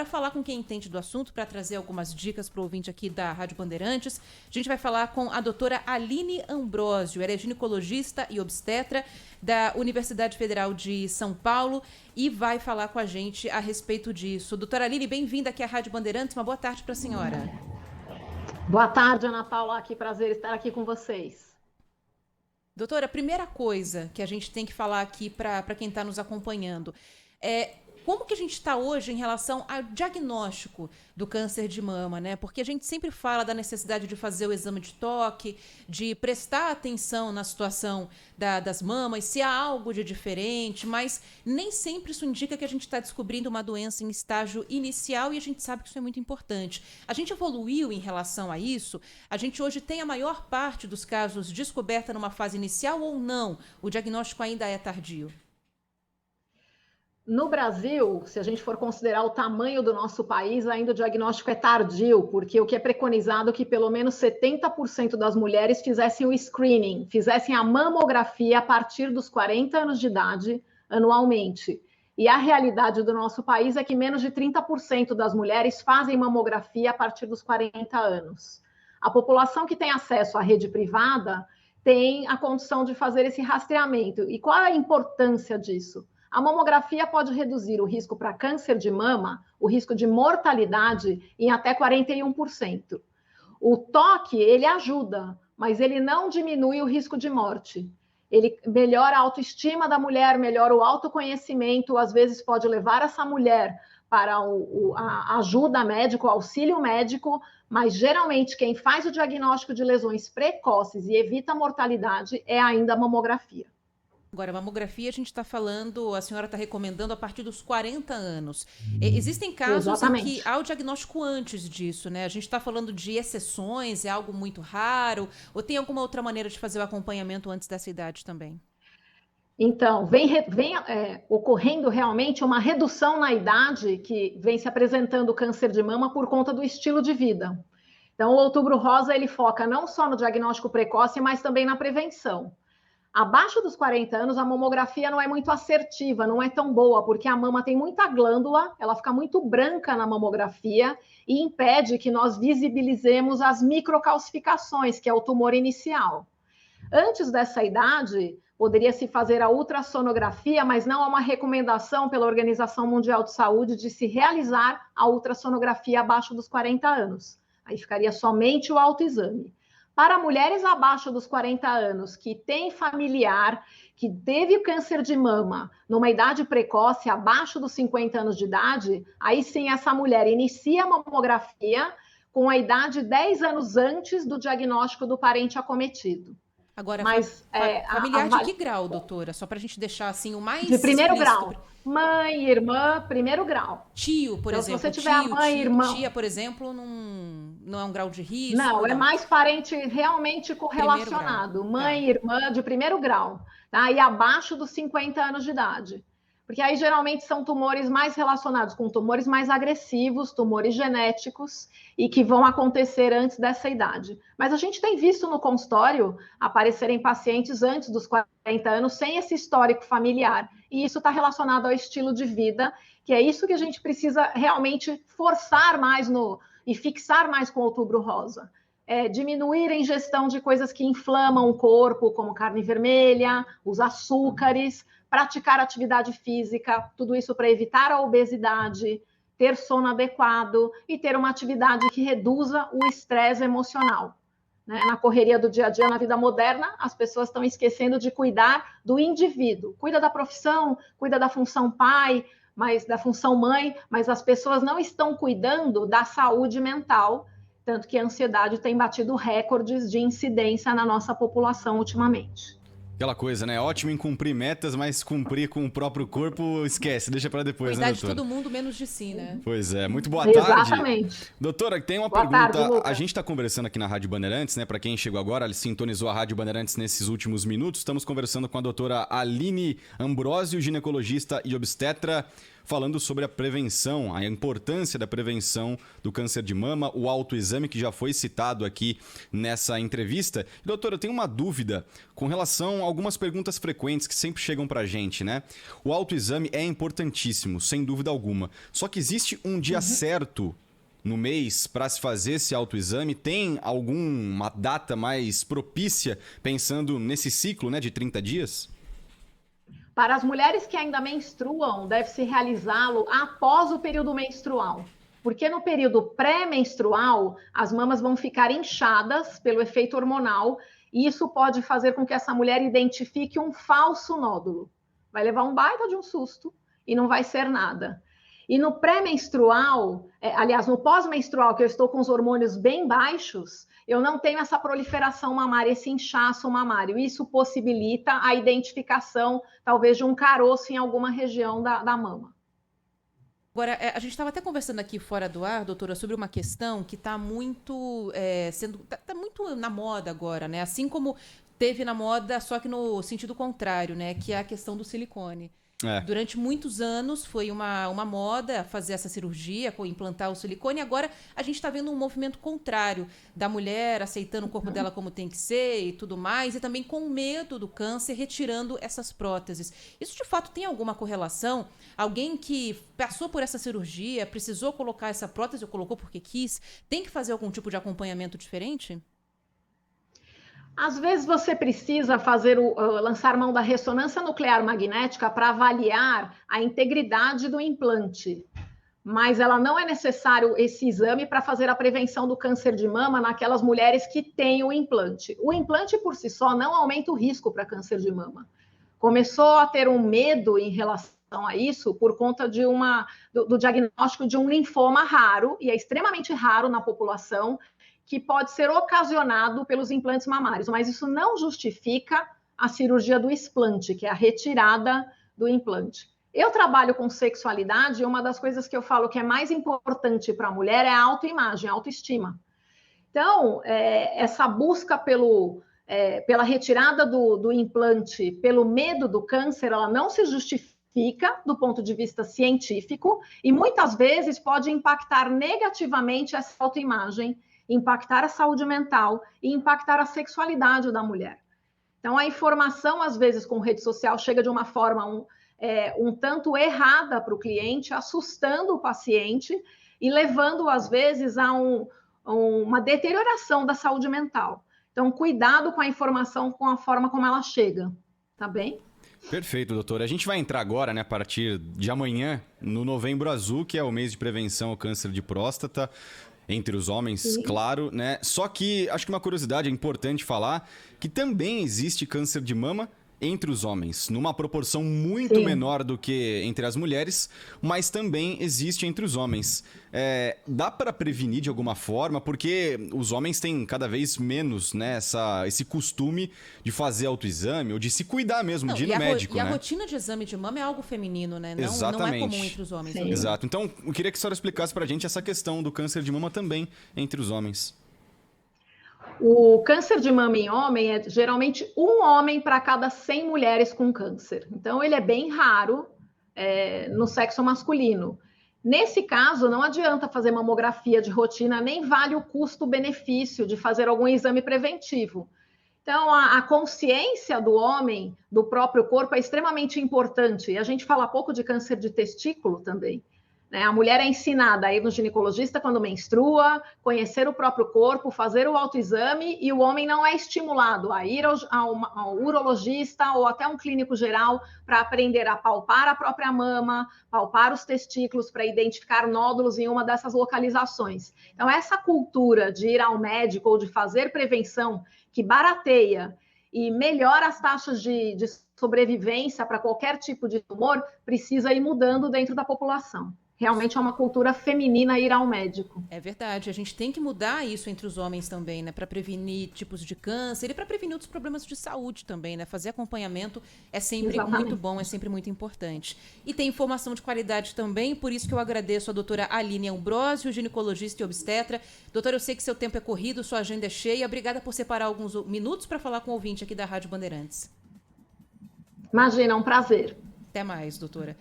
falar com quem entende do assunto para trazer algumas dicas para o ouvinte aqui da Rádio Bandeirantes. A gente vai falar com a doutora Aline Ambrósio, ela é ginecologista e obstetra da Universidade Federal de São Paulo e vai falar com a gente a respeito disso. Doutora Aline, bem-vinda aqui à Rádio Bandeirantes, uma boa tarde para a senhora. Boa tarde, Ana Paula, que prazer estar aqui com vocês. Doutora, a primeira coisa que a gente tem que falar aqui para quem está nos acompanhando é como que a gente está hoje em relação ao diagnóstico do câncer de mama, né? Porque a gente sempre fala da necessidade de fazer o exame de toque, de prestar atenção na situação das mamas, se há algo de diferente, mas nem sempre isso indica que a gente está descobrindo uma doença em estágio inicial e a gente sabe que isso é muito importante. A gente evoluiu em relação a isso? A gente hoje tem a maior parte dos casos descoberta numa fase inicial ou não? O diagnóstico ainda é tardio? No Brasil, se a gente for considerar o tamanho do nosso país, ainda o diagnóstico é tardio, porque o que é preconizado é que pelo menos 70% das mulheres fizessem o screening, fizessem a mamografia a partir dos 40 anos de idade anualmente. E a realidade do nosso país é que menos de 30% das mulheres fazem mamografia a partir dos 40 anos. A população que tem acesso à rede privada tem a condição de fazer esse rastreamento. E qual é a importância disso? A mamografia pode reduzir o risco para câncer de mama, o risco de mortalidade, em até 41%. O toque, ele ajuda, mas ele não diminui o risco de morte. Ele melhora a autoestima da mulher, melhora o autoconhecimento, às vezes pode levar essa mulher para a ajuda médica, o auxílio médico, mas geralmente quem faz o diagnóstico de lesões precoces e evita a mortalidade é ainda a mamografia. Agora, a mamografia a gente está falando, a senhora está recomendando a partir dos 40 anos. Existem casos Exatamente. em que há o diagnóstico antes disso, né? A gente está falando de exceções, é algo muito raro, ou tem alguma outra maneira de fazer o acompanhamento antes dessa idade também? Então, vem ocorrendo realmente uma redução na idade que vem se apresentando o câncer de mama por conta do estilo de vida. Então, o Outubro Rosa, ele foca não só no diagnóstico precoce, mas também na prevenção. Abaixo dos 40 anos, a mamografia não é muito assertiva, não é tão boa, porque a mama tem muita glândula, ela fica muito branca na mamografia e impede que nós visibilizemos as microcalcificações, que é o tumor inicial. Antes dessa idade, poderia-se fazer a ultrassonografia, mas não há uma recomendação pela Organização Mundial de Saúde de se realizar a ultrassonografia abaixo dos 40 anos. Aí ficaria somente o autoexame. Para mulheres abaixo dos 40 anos que têm familiar que teve câncer de mama numa idade precoce, abaixo dos 50 anos de idade, aí sim essa mulher inicia a mamografia com a idade 10 anos antes do diagnóstico do parente acometido. Agora, mas, familiar de que grau, doutora? Só para a gente deixar assim o mais de primeiro explícito. Grau. Mãe, irmã, primeiro grau. Tio, por então, exemplo. Se você tiver tio, mãe, irmã. Tia, por exemplo, não é um grau de risco? Não, é mais parente realmente correlacionado. Mãe, irmã de primeiro grau. Tá? E abaixo dos 50 anos de idade. Porque aí geralmente são tumores mais relacionados com tumores mais agressivos, tumores genéticos, e que vão acontecer antes dessa idade. Mas a gente tem visto no consultório aparecerem pacientes antes dos 40 anos sem esse histórico familiar. E isso está relacionado ao estilo de vida, que é isso que a gente precisa realmente forçar mais e fixar mais com o Outubro Rosa. Diminuir a ingestão de coisas que inflamam o corpo, como carne vermelha, os açúcares, praticar atividade física, tudo isso para evitar a obesidade, ter sono adequado e ter uma atividade que reduza o estresse emocional. Né? Na correria do dia a dia, na vida moderna, as pessoas estão esquecendo de cuidar do indivíduo. Cuida da profissão, cuida da função pai, da função mãe, mas as pessoas não estão cuidando da saúde mental, tanto que a ansiedade tem batido recordes de incidência na nossa população ultimamente. Aquela coisa, né? Ótimo em cumprir metas, mas cumprir com o próprio corpo, esquece, deixa pra depois, cuidar, né, doutora? Cuidar de todo mundo, menos de si, né? Pois é, muito boa tarde. Exatamente. Doutora, tem uma boa pergunta. Tarde, a gente tá conversando aqui na Rádio Bandeirantes, né? Pra quem chegou agora, sintonizou a Rádio Bandeirantes nesses últimos minutos. Estamos conversando com a doutora Aline Ambrósio, ginecologista e obstetra, falando sobre a prevenção, a importância da prevenção do câncer de mama, o autoexame que já foi citado aqui nessa entrevista. Doutora, eu tenho uma dúvida com relação a algumas perguntas frequentes que sempre chegam pra gente, né? O autoexame é importantíssimo, sem dúvida alguma. Só que existe um dia certo no mês para se fazer esse autoexame? Tem alguma data mais propícia, pensando nesse ciclo, né, de 30 dias? Para as mulheres que ainda menstruam, deve-se realizá-lo após o período menstrual. Porque no período pré-menstrual, as mamas vão ficar inchadas pelo efeito hormonal e isso pode fazer com que essa mulher identifique um falso nódulo. Vai levar um baita de um susto e não vai ser nada. E no pré-menstrual, aliás, no pós-menstrual, que eu estou com os hormônios bem baixos, eu não tenho essa proliferação mamária, esse inchaço mamário. Isso possibilita a identificação, talvez, de um caroço em alguma região da mama. Agora, a gente estava até conversando aqui fora do ar, doutora, sobre uma questão que está muito tá muito na moda agora, né? Assim como teve na moda, só que no sentido contrário, né? Que é a questão do silicone. Durante muitos anos foi uma moda fazer essa cirurgia, implantar o silicone. Agora a gente está vendo um movimento contrário da mulher aceitando o corpo dela como tem que ser e tudo mais, e também com medo do câncer, retirando essas próteses. Isso de fato tem alguma correlação? Alguém que passou por essa cirurgia, precisou colocar essa prótese ou colocou porque quis, tem que fazer algum tipo de acompanhamento diferente? Às vezes você precisa lançar mão da ressonância nuclear magnética para avaliar a integridade do implante, mas ela não é necessário esse exame para fazer a prevenção do câncer de mama naquelas mulheres que têm o implante. O implante por si só não aumenta o risco para câncer de mama. Começou a ter um medo em relação a isso por conta do diagnóstico de um linfoma raro, e é extremamente raro na população, que pode ser ocasionado pelos implantes mamários, mas isso não justifica a cirurgia do explante, que é a retirada do implante. Eu trabalho com sexualidade e uma das coisas que eu falo que é mais importante para a mulher é a autoimagem, a autoestima. Então, essa busca pela retirada do implante, pelo medo do câncer, ela não se justifica do ponto de vista científico e muitas vezes pode impactar negativamente essa autoimagem, impactar a saúde mental e impactar a sexualidade da mulher. Então, a informação, às vezes, com rede social, chega de uma forma um tanto errada para o cliente, assustando o paciente e levando, às vezes, a uma deterioração da saúde mental. Então, cuidado com a informação, com a forma como ela chega, tá bem? Perfeito, doutora. A gente vai entrar agora, né, a partir de amanhã, no Novembro Azul, que é o mês de prevenção ao câncer de próstata. Entre os homens, sim, claro, né? Só que acho que uma curiosidade, é importante falar que também existe câncer de mama entre os homens, numa proporção muito sim, menor do que entre as mulheres, mas também existe entre os homens. Dá para prevenir de alguma forma? Porque os homens têm cada vez menos, né, esse costume de fazer autoexame ou de se cuidar mesmo, de ir no médico, né? E a rotina de exame de mama é algo feminino, né? Exatamente. Não é comum entre os homens. Né? Exato. Então, eu queria que a senhora explicasse pra gente essa questão do câncer de mama também entre os homens. O câncer de mama em homem é geralmente um homem para cada 100 mulheres com câncer. Então, ele é bem raro no sexo masculino. Nesse caso, não adianta fazer mamografia de rotina, nem vale o custo-benefício de fazer algum exame preventivo. Então, a consciência do homem, do próprio corpo, é extremamente importante. E a gente fala pouco de câncer de testículo também. A mulher é ensinada a ir no ginecologista quando menstrua, conhecer o próprio corpo, fazer o autoexame, e o homem não é estimulado a ir ao urologista ou até um clínico geral para aprender a palpar a própria mama, palpar os testículos para identificar nódulos em uma dessas localizações. Então, essa cultura de ir ao médico ou de fazer prevenção, que barateia e melhora as taxas de sobrevivência para qualquer tipo de tumor, precisa ir mudando dentro da população. Realmente é uma cultura feminina ir ao médico. É verdade, a gente tem que mudar isso entre os homens também, né? Para prevenir tipos de câncer e para prevenir outros problemas de saúde também, né? Fazer acompanhamento é sempre Exatamente. Muito bom, é sempre muito importante. E tem informação de qualidade também, por isso que eu agradeço a doutora Aline Ambrosio, ginecologista e obstetra. Doutora, eu sei que seu tempo é corrido, sua agenda é cheia. Obrigada por separar alguns minutos para falar com o ouvinte aqui da Rádio Bandeirantes. Imagina, é um prazer. Até mais, doutora.